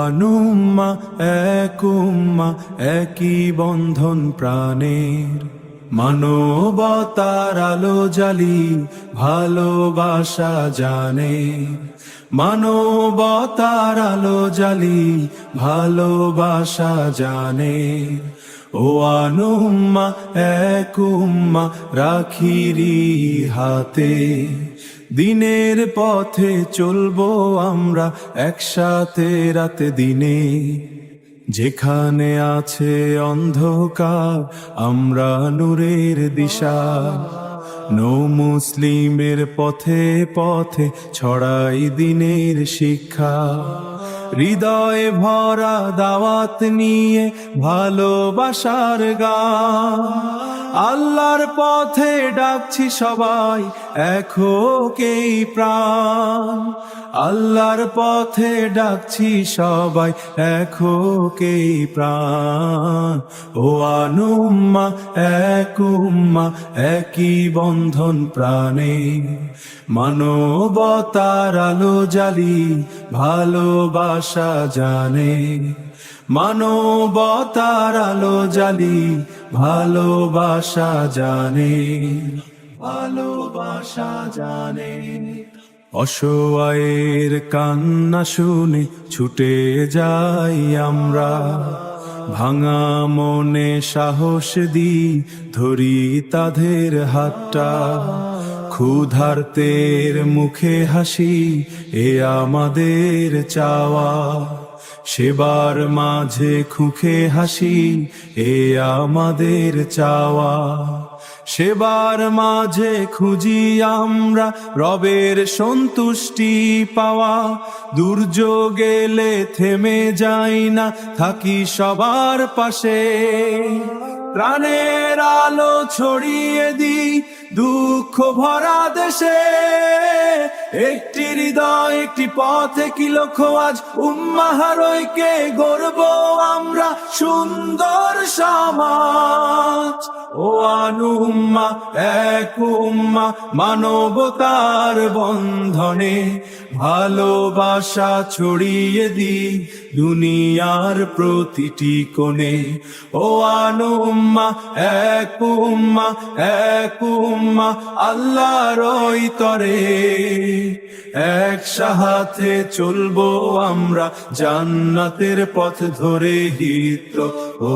আনুম্মা এক উম্মা একই বন্ধন প্রাণের, মানবতার আলো জ্বালি ভালোবাসা জানে, মানবতার আলো জ্বালি ভালোবাসা জানে। ও আনুম্মা এক উম্মা রাখিরি হাতে, দিনের পথে চলবো আমরা একসাথে রাতে দিনে। যেখানে আছে অন্ধকার আমরা নূরের দিশা, নৌ মুসলিমের পথে পথে ছড়াই দিনের শিক্ষা। হৃদয়ে ভরা দাওয়াত নিয়ে ভালোবাসার গান, আল্লাহর পথে ডাকছি সবাই একই প্রাণ, আল্লাহর পথে ডাকছি সবাই একই প্রাণ। ও আনুম্মা এক উম্মা একই বন্ধন প্রাণে, মানবতার আলো জ্বালি ভালোবাসা জানে, মানবতার আলো জ্বালি ভালোবাসা জানে, ভালোবাসা জানে। অসহায়ের কান্না শুনে ছুটে যাই আমরা, ভাঙা মনে সাহস দি ধরি তাদের হাতটা। ক্ষুধার্তের মুখে হাসি এ আমাদের চাওয়া, সেবার মাঝে খুখে হাসি এ আমাদের চাওয়া। সেবার মাঝে খুঁজি আমরা রবের সন্তুষ্টি পাওয়া, দুর্যোগ এলে থেমে যাই না থাকি সবার পাশে। প্রাণের আলো ছড়িয়ে দিই দুঃখ ভরা দেশে, একটি হৃদয় একটি পথ একই লক্ষ্য, আজ উম্মাহর ঐক্যে গড়ব আমরা সুন্দর সমাজ। ও আনুম্মা এক উম্মা মানবতার বন্ধনে, ভালোবাসা ছড়িয়ে দি দুনিয়ার প্রতিটি কোণে। ও আনুম্মা এক উম্মা এক উম্মা আল্লাহর ওই তরে, একসাথে চলবো আমরা জান্নাতের পথ ধরে হিত। ও